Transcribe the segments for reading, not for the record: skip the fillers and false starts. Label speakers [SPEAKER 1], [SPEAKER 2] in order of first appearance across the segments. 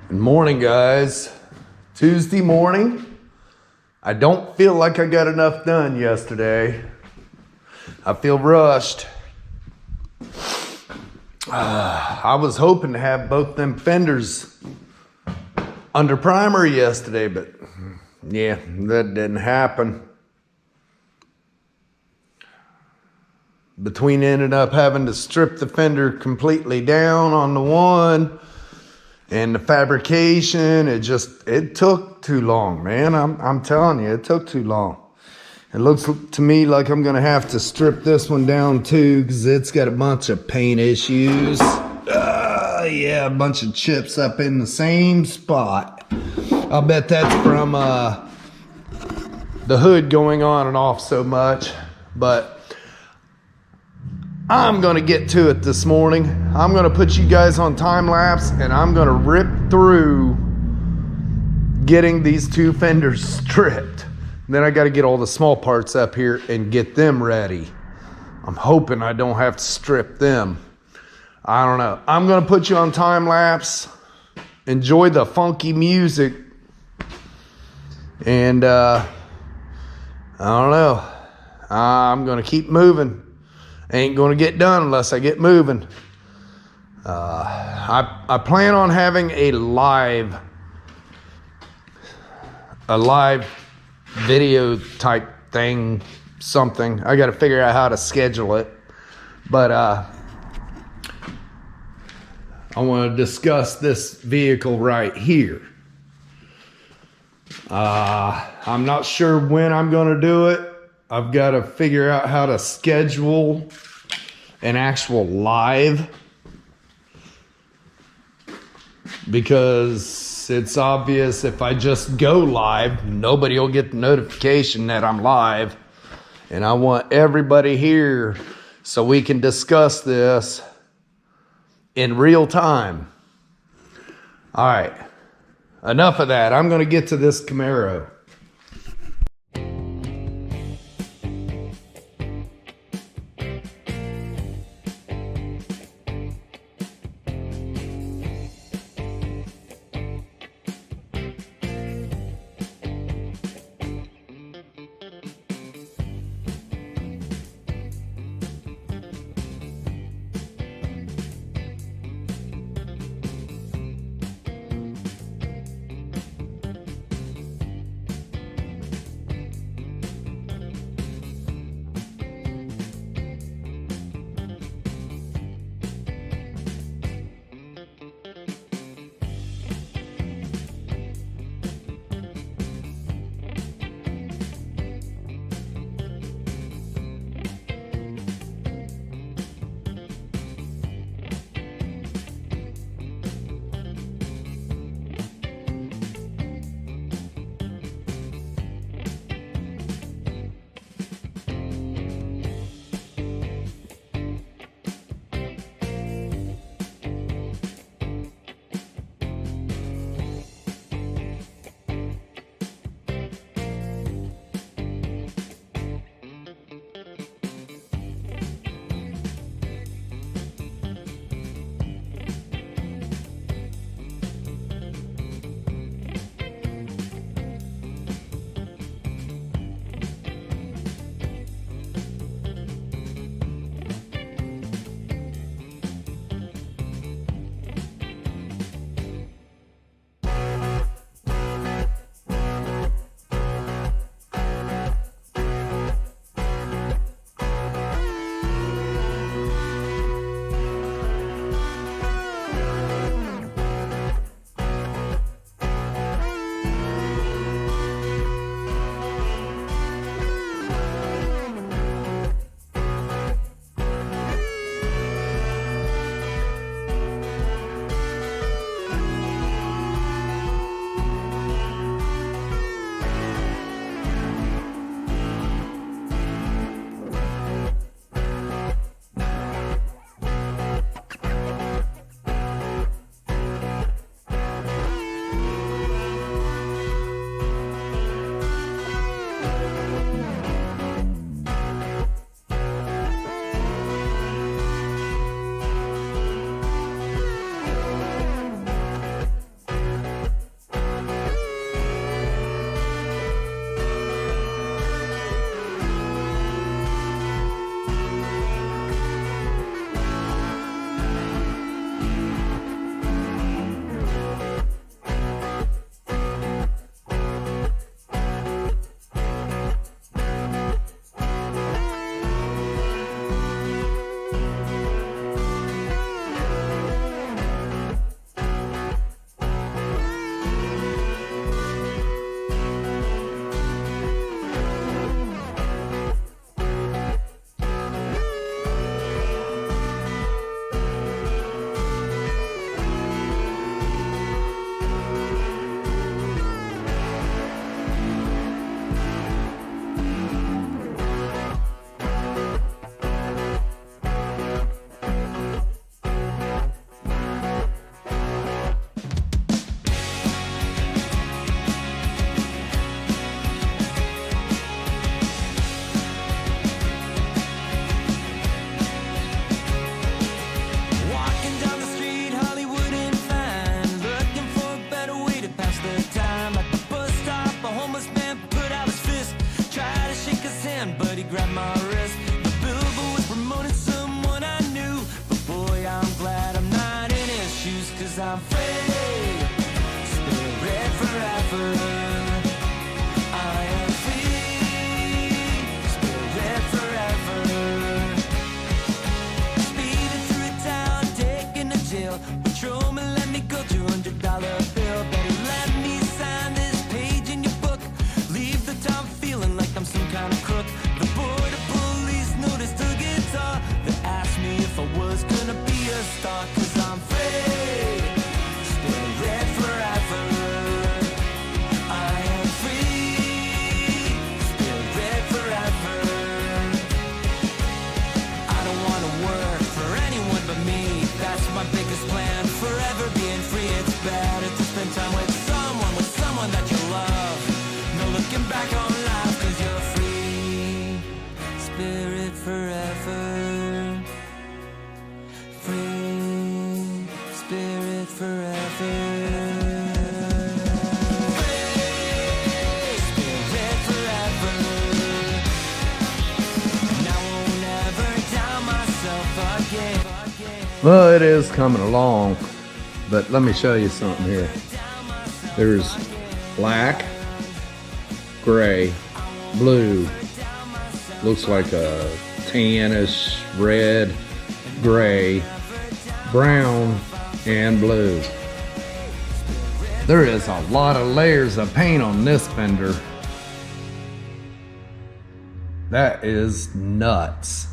[SPEAKER 1] Good morning, guys. Tuesday morning. I don't feel like I got enough done yesterday. I feel rushed. I was hoping to have both them fenders under primer yesterday, but yeah, that didn't happen. Between ended up having to strip the fender completely down on the one and the fabrication, it took too long, man. I'm telling you, it took too long. It looks to me like I'm gonna have to strip this one down too, because it's got a bunch of paint issues. Yeah, a bunch of chips up in the same spot. I'll bet that's from the hood going on and off so much, but I'm gonna get to it this morning. I'm gonna put you guys on time lapse and I'm gonna rip through getting these two fenders stripped. Then I gotta get all the small parts up here and get them ready. I'm hoping I don't have to strip them. I don't know. I'm gonna put you on time lapse. Enjoy the funky music. And I don't know. I'm gonna keep moving. Ain't gonna get done unless I get moving. I plan on having a live video type thing, something. I gotta figure out how to schedule it. But I wanna discuss this vehicle right here. I'm not sure when I'm gonna do it. I've got to figure out how to schedule an actual live, because it's obvious if I just go live, nobody will get the notification that I'm live. And I want everybody here so we can discuss this in real time. All right, enough of that. I'm going to get to this Camaro. Well, it is coming along, but let me show you something here. There's black, gray, blue, looks like a tannish red, gray, brown, and blue. There is a lot of layers of paint on this fender. That is nuts.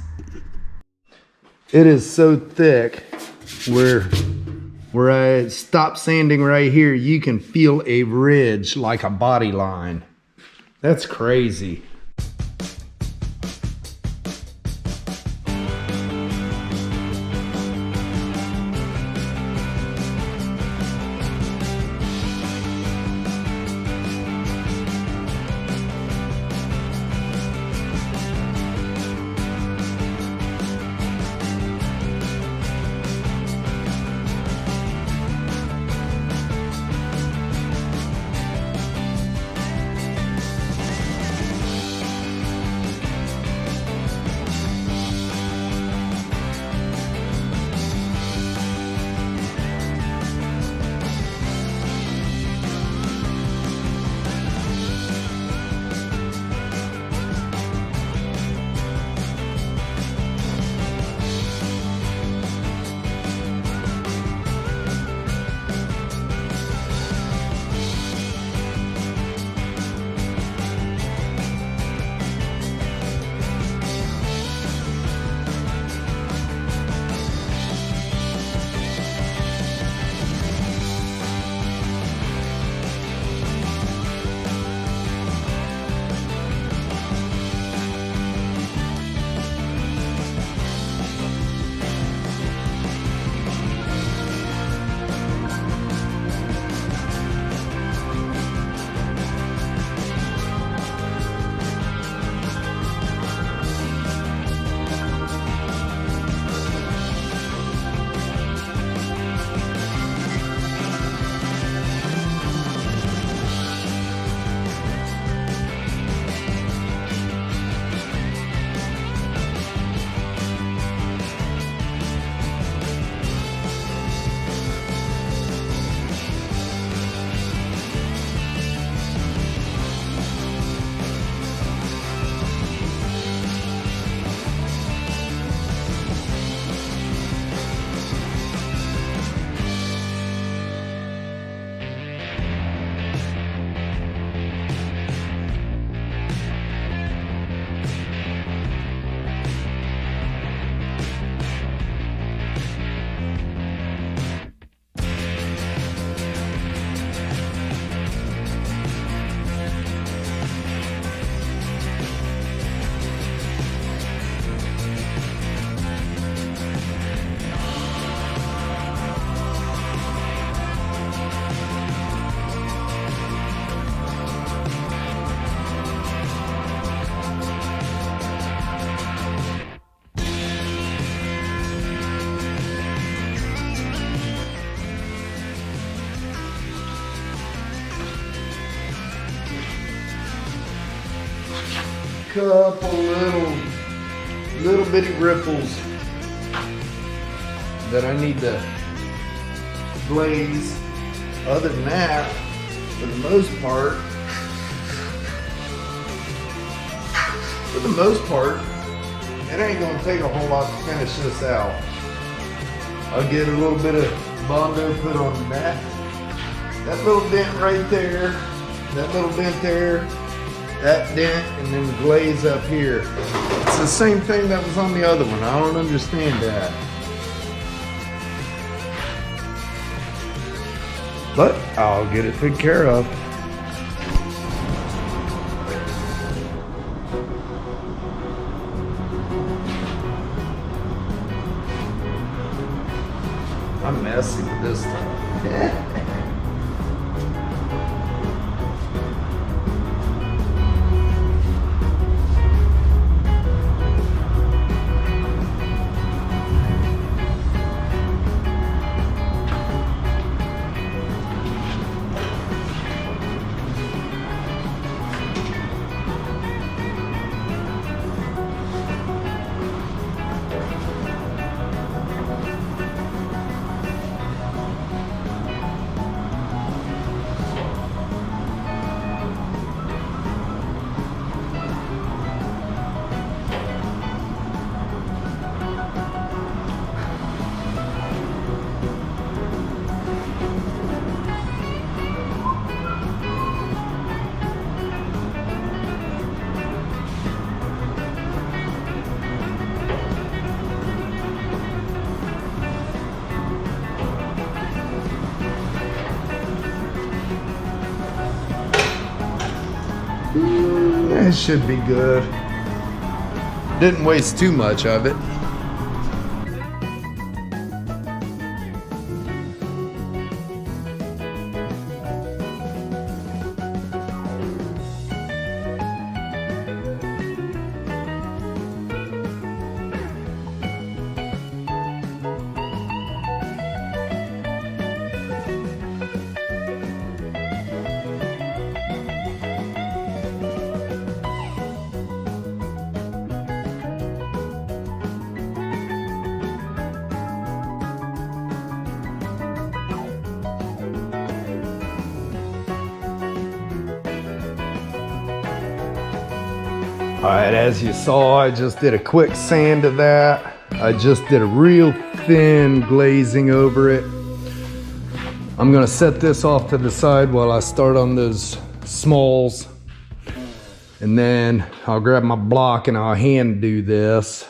[SPEAKER 1] It is so thick where I stop sanding right here, you can feel a ridge like a body line. That's crazy. Couple little bitty ripples that I need to glaze. Other than that, for the most part, it ain't gonna take a whole lot to finish this out. I'll get a little bit of Bondo put on that little dent right there, that little dent there, that dent, and then glaze up here. It's the same thing that was on the other one. I don't understand that. But I'll get it taken care of. I'm messy with this time. It should be good. Didn't waste too much of it. All right, as you saw, I just did a quick sand of that. I just did a real thin glazing over it. I'm gonna set this off to the side while I start on those smalls. And then I'll grab my block and I'll hand do this.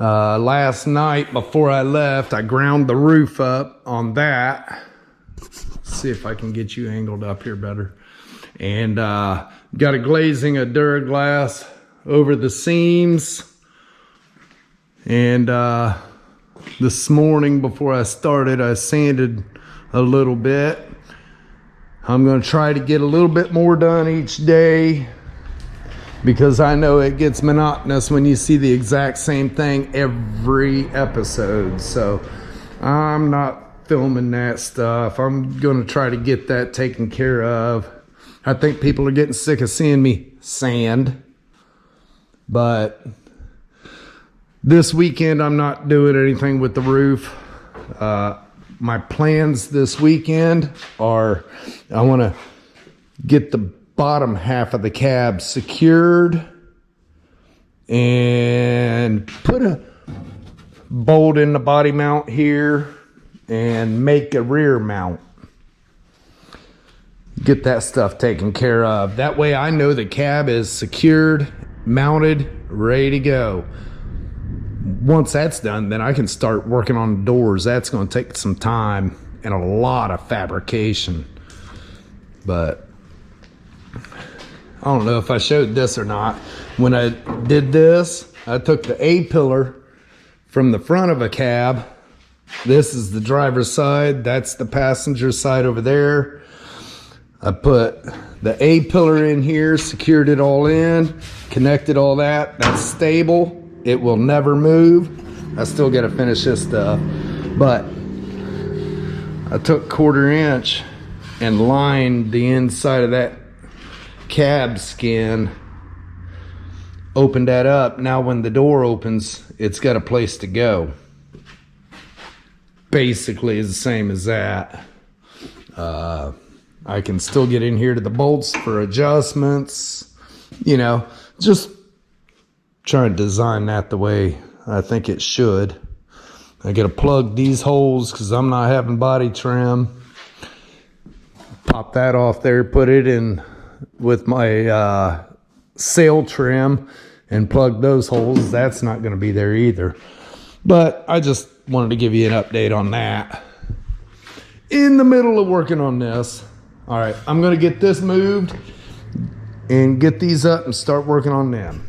[SPEAKER 1] Last night before I left, I ground the roof up on that. Let's see if I can get you angled up here better. And got a glazing of Duraglass over the seams. And this morning before I started, I sanded a little bit. I'm going to try to get a little bit more done each day, because I know it gets monotonous when you see the exact same thing every episode. So I'm not filming that stuff. I'm going to try to get that taken care of. I think people are getting sick of seeing me sand, but this weekend I'm not doing anything with the roof. My plans this weekend are, I want to get the bottom half of the cab secured and put a bolt in the body mount here and make a rear mount. Get that stuff taken care of. That way I know the cab is secured, mounted, ready to go. Once that's done, then I can start working on the doors. That's going to take some time and a lot of fabrication. But I don't know if I showed this or not. When I did this, I took the A-pillar from the front of a cab. This is the driver's side. That's the passenger side over there. I put the A-pillar in here, secured it all in, connected all that. That's stable. It will never move. I still got to finish this stuff. But I took 1/4 inch and lined the inside of that cab skin. Opened that up. Now when the door opens, it's got a place to go. Basically is the same as that. I can still get in here to the bolts for adjustments, you know, just trying to design that the way I think it should. I gotta plug these holes because I'm not having body trim. Pop that off there, put it in with my sail trim and plug those holes. That's not gonna be there either. But I just wanted to give you an update on that. In the middle of working on this. All right, I'm gonna get this moved and get these up and start working on them.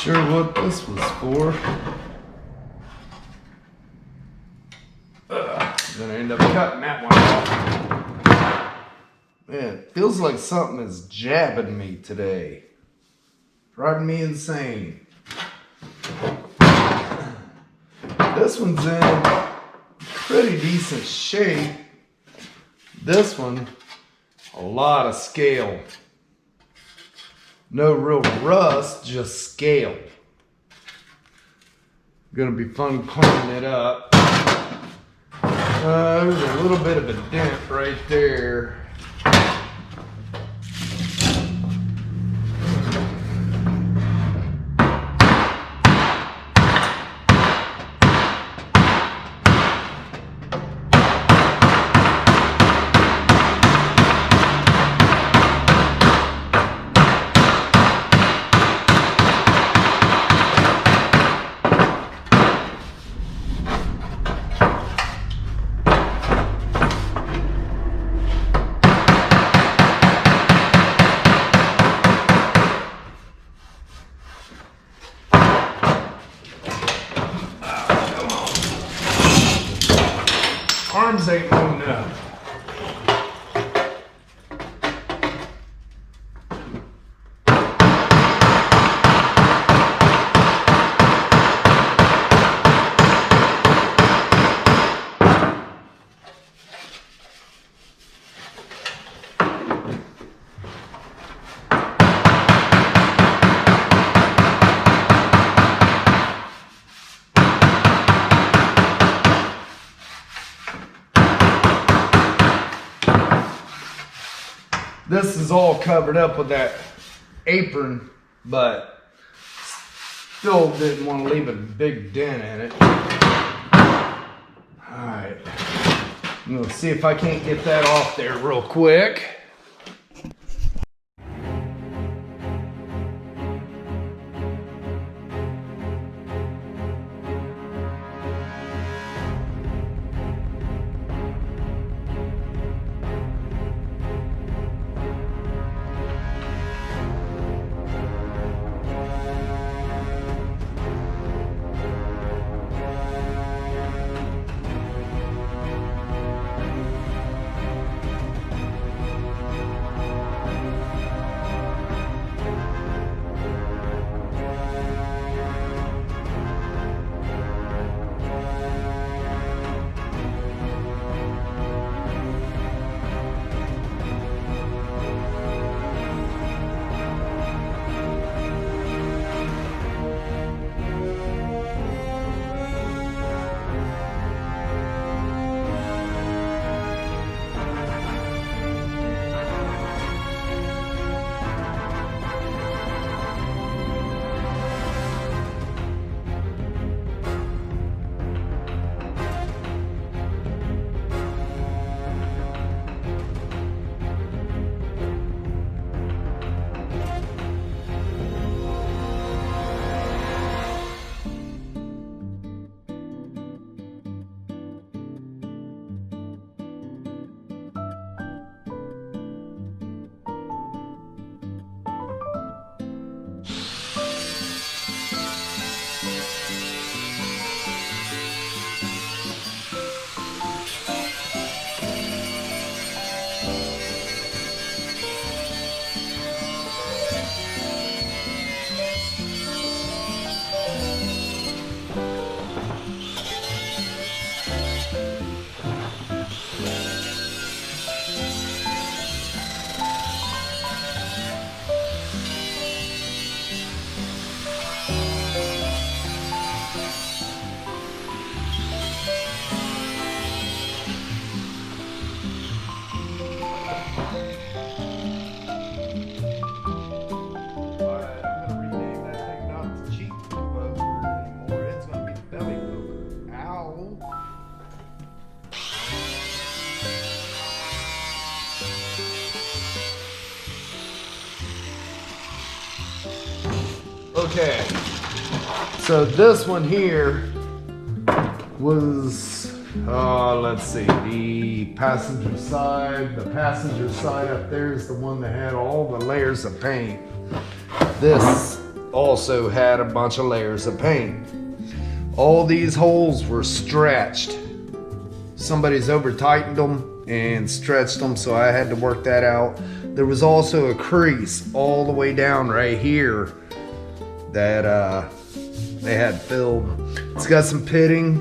[SPEAKER 1] sure what this was for. Gonna end up cutting that one off. Man, it feels like something is jabbing me today. Driving me insane. This one's in pretty decent shape. This one, a lot of scale. No real rust, just scale. Gonna be fun cleaning it up. There's a little bit of a dent right there. Arms ain't long enough. This is all covered up with that apron, but still didn't want to leave a big dent in it. Alright, I'm going to see if I can't get that off there real quick. Okay, so this one here was, let's see, the passenger side. The passenger side up there is the one that had all the layers of paint. This also had a bunch of layers of paint. All these holes were stretched. Somebody's over tightened them and stretched them, so I had to work that out. There was also a crease all the way down right here that they had filled. It's got some pitting.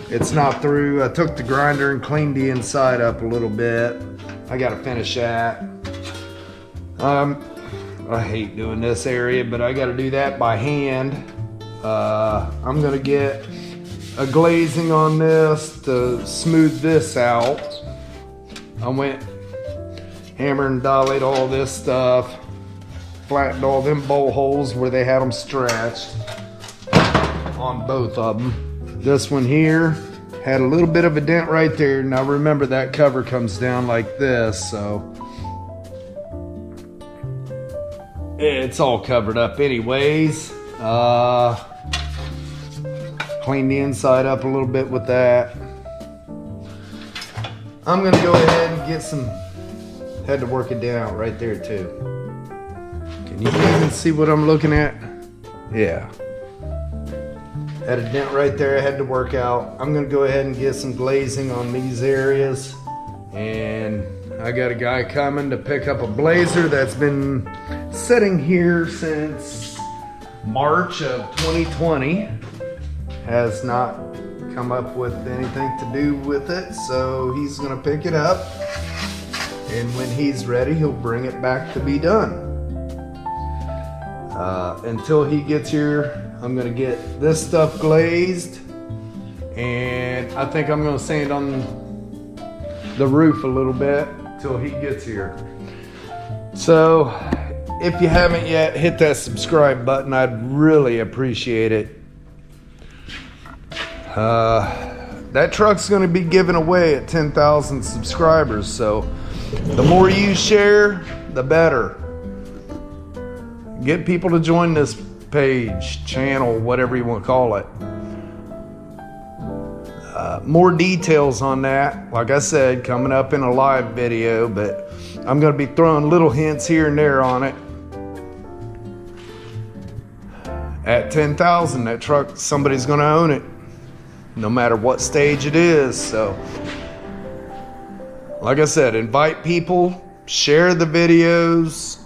[SPEAKER 1] It's not through. I took the grinder and cleaned the inside up a little bit. I gotta finish that. I hate doing this area, but I gotta do that by hand. I'm gonna get a glazing on this to smooth this out. I went hammer and dollied all this stuff, flattened all them bowl holes where they had them stretched on both of them. This one here had a little bit of a dent right there. Now remember, that cover comes down like this, so it's all covered up anyways. Clean the inside up a little bit with that. I'm gonna go ahead and get some, had to work it down right there too. Can you even see what I'm looking at? Yeah. Had a dent right there I had to work out. I'm gonna go ahead and get some glazing on these areas. And I got a guy coming to pick up a blazer that's been sitting here since March of 2020. Has not come up with anything to do with it, so he's gonna pick it up. And when he's ready, he'll bring it back to be done. Until he gets here, I'm gonna get this stuff glazed, and I think I'm gonna sand on the roof a little bit till he gets here. So if you haven't yet, hit that subscribe button. I'd really appreciate it. That truck's gonna be given away at 10,000 subscribers, so the more you share, the better. Get people to join this page, channel, whatever you want to call it. More details on that, like I said, coming up in a live video, but I'm going to be throwing little hints here and there on it. At 10,000, that truck, somebody's going to own it, no matter what stage it is. So, like I said, invite people, share the videos.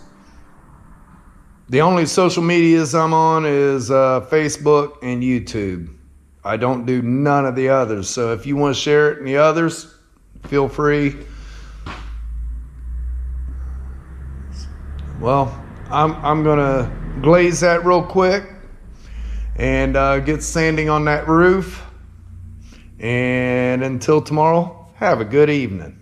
[SPEAKER 1] The only social medias I'm on is Facebook and YouTube. I don't do none of the others. So if you want to share it in the others, feel free. Well, I'm gonna glaze that real quick and get sanding on that roof. And until tomorrow, have a good evening.